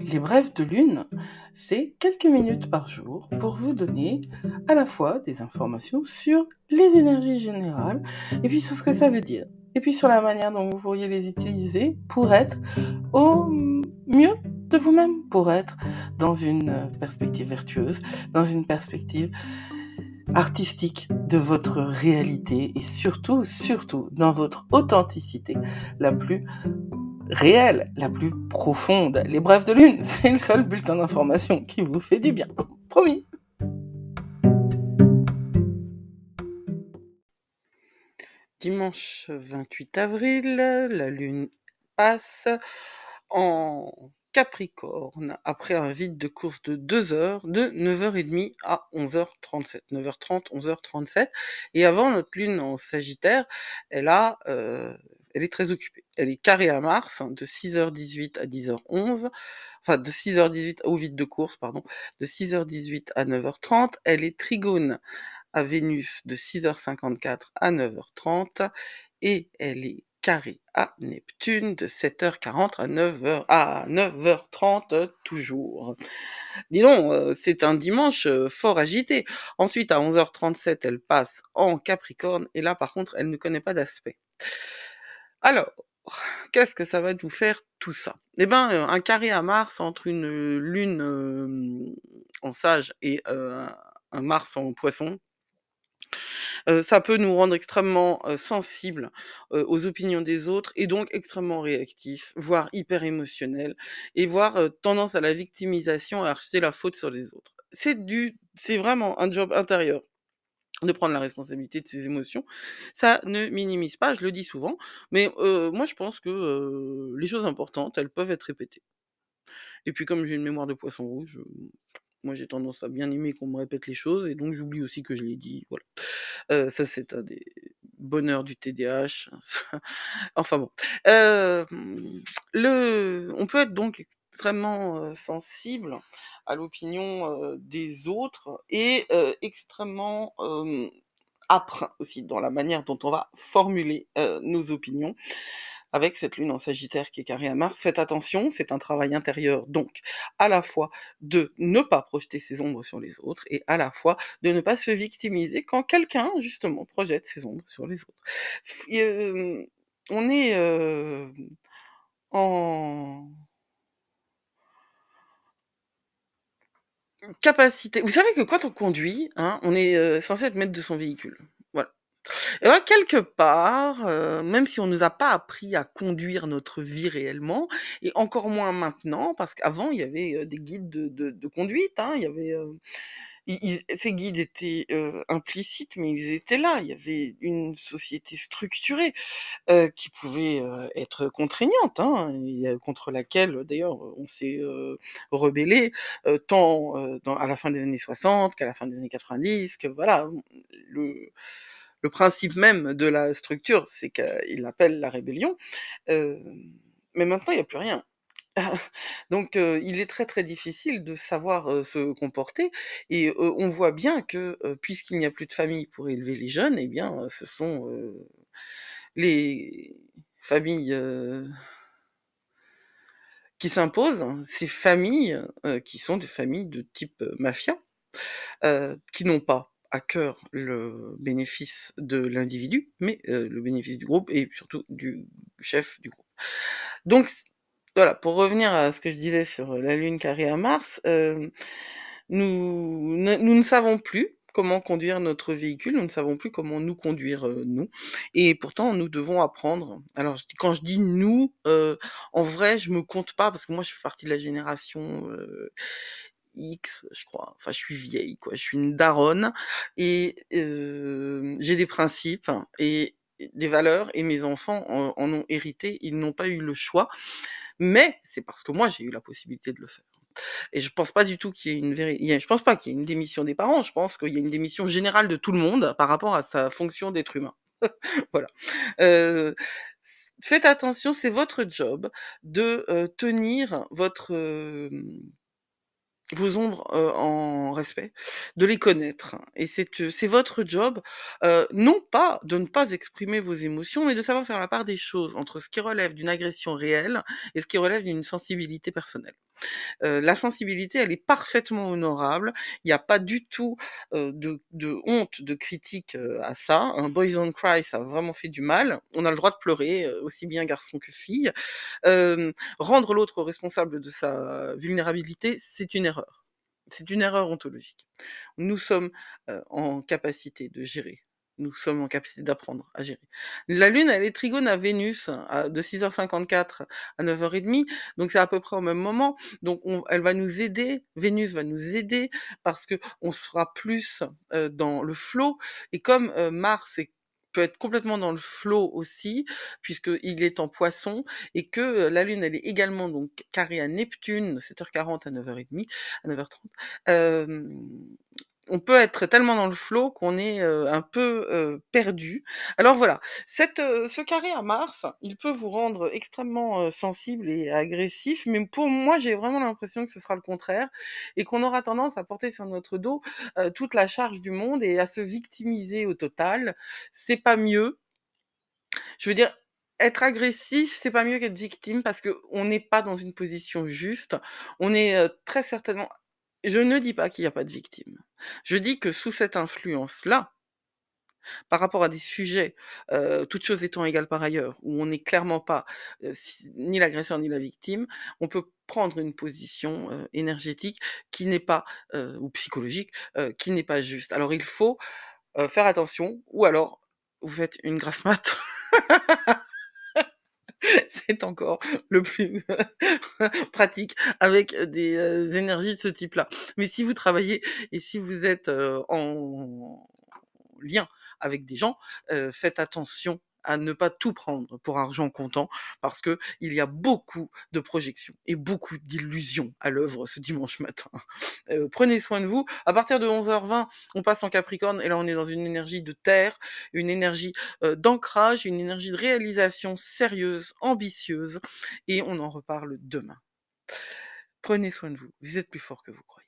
Les brèves de lune, c'est quelques minutes par jour pour vous donner à la fois des informations sur les énergies générales et puis sur ce que ça veut dire. Et puis sur la manière dont vous pourriez les utiliser pour être au mieux de vous-même, pour être dans une perspective vertueuse, dans une perspective artistique de votre réalité et surtout, dans votre authenticité la plus réelle, la plus profonde. Les brèves de lune, c'est le seul bulletin d'information qui vous fait du bien. Promis. Dimanche 28 avril, la lune passe en Capricorne après un vide de course de 2 heures, de 9h30 à 11h37. 9h30, 11h37. Et avant, notre lune en Sagittaire, elle est très occupée. Elle est carrée à Mars, de 6h18 à 10h11, enfin de 6h18 au vide de course, pardon, de 6h18 à 9h30. Elle est trigone à Vénus de 6h54 à 9h30 et elle est carrée à Neptune de 7h40 à 9h30 toujours. Dis donc, c'est un dimanche fort agité. Ensuite, à 11h37, elle passe en Capricorne et là, par contre, elle ne connaît pas d'aspect. Alors, qu'est-ce que ça va nous faire tout ça? Eh ben, un carré à Mars entre une lune en Sage et un Mars en Poisson, ça peut nous rendre extrêmement sensibles aux opinions des autres et donc extrêmement réactifs, voire hyper émotionnels, et voire tendance à la victimisation, à rejeter la faute sur les autres. C'est vraiment un job intérieur de prendre la responsabilité de ses émotions. Ça ne minimise pas, je le dis souvent, mais moi je pense que les choses importantes, elles peuvent être répétées. Et puis comme j'ai une mémoire de poisson rouge, moi j'ai tendance à bien aimer qu'on me répète les choses et donc j'oublie aussi que je l'ai dit, voilà. Ça c'est un des bonheurs du TDAH. Enfin bon. On peut être donc extrêmement sensible à l'opinion des autres et extrêmement âpre aussi dans la manière dont on va formuler nos opinions. Avec cette lune en Sagittaire qui est carrée à Mars, faites attention, c'est un travail intérieur, donc à la fois de ne pas projeter ses ombres sur les autres et à la fois de ne pas se victimiser quand quelqu'un justement projette ses ombres sur les autres. On est en capacité. Vous savez que quand on conduit, hein, on est censé être maître de son véhicule. Voilà. Et ouais, quelque part, même si on nous a pas appris à conduire notre vie réellement, et encore moins maintenant, parce qu'avant il y avait des guides de conduite, hein, il y avait, ces guides étaient implicites, mais ils étaient là. Il y avait une société structurée qui pouvait être contraignante, hein, et contre laquelle d'ailleurs on s'est rebellé tant à la fin des années 60 qu'à la fin des années 90, que voilà, le le principe même de la structure, c'est qu'il appelle la rébellion. Euh, mais maintenant, il n'y a plus rien. Donc, il est très très difficile de savoir se comporter. Et on voit bien que, puisqu'il n'y a plus de famille pour élever les jeunes, eh bien, ce sont les familles qui s'imposent, hein, ces familles qui sont des familles de type mafia, qui n'ont pas à cœur le bénéfice de l'individu, mais le bénéfice du groupe et surtout du chef du groupe. Donc voilà, pour revenir à ce que je disais sur la Lune carrée à Mars, nous ne savons plus comment conduire notre véhicule, nous ne savons plus comment nous conduire nous, et pourtant nous devons apprendre. Alors quand je dis nous, en vrai je me compte pas parce que moi je fais partie de la génération X, je crois. Enfin, je suis vieille, quoi. Je suis une daronne et j'ai des principes et des valeurs et mes enfants en ont hérité. Ils n'ont pas eu le choix, mais c'est parce que moi j'ai eu la possibilité de le faire. Et je pense pas du tout qu'il y ait je pense pas qu'il y ait une démission des parents. Je pense qu'il y a une démission générale de tout le monde par rapport à sa fonction d'être humain. Voilà. Euh, Faites attention, c'est votre job de tenir vos ombres en respect, de les connaître. Et c'est votre job, non pas de ne pas exprimer vos émotions, mais de savoir faire la part des choses entre ce qui relève d'une agression réelle et ce qui relève d'une sensibilité personnelle. La sensibilité, elle est parfaitement honorable. Il y a pas du tout, de honte, de critique, à ça. Un boys don't cry, ça a vraiment fait du mal. On a le droit de pleurer, aussi bien garçon que fille. Rendre l'autre responsable de sa vulnérabilité, c'est une erreur. C'est une erreur ontologique. Nous sommes, en capacité de gérer. Nous sommes en capacité d'apprendre à gérer. La Lune, elle est trigone à Vénus, de 6h54 à 9h30, donc c'est à peu près au même moment. Donc elle va nous aider, Vénus va nous aider parce que on sera plus, dans le flow et comme, Mars peut être complètement dans le flow aussi, puisqu'il est en Poisson et que, la Lune, elle est également donc carrée à Neptune, 7h40 à 9h30, à 9h30. On peut être tellement dans le flow qu'on est, un peu, perdu. Alors voilà, ce carré à Mars, il peut vous rendre extrêmement, sensible et agressif, mais pour moi, j'ai vraiment l'impression que ce sera le contraire et qu'on aura tendance à porter sur notre dos, toute la charge du monde et à se victimiser au total. C'est pas mieux. Je veux dire, être agressif, c'est pas mieux qu'être victime parce qu'on n'est pas dans une position juste. On est, très certainement je ne dis pas qu'il y a pas de victime. Je dis que sous cette influence-là, par rapport à des sujets, toutes choses étant égales par ailleurs, où on n'est clairement pas, ni l'agresseur ni la victime, on peut prendre une position, énergétique qui n'est pas, ou psychologique, qui n'est pas juste. Alors il faut, faire attention ou alors vous faites une grasse mat. C'est encore le plus pratique avec des, énergies de ce type-là. Mais si vous travaillez et si vous êtes, en lien avec des gens, faites attention à ne pas tout prendre pour argent comptant parce que il y a beaucoup de projections et beaucoup d'illusions à l'œuvre ce dimanche matin. Prenez soin de vous. À partir de 11h20, on passe en Capricorne et là, on est dans une énergie de terre, une énergie, d'ancrage, une énergie de réalisation sérieuse, ambitieuse et on en reparle demain. Prenez soin de vous. Vous êtes plus fort que vous croyez.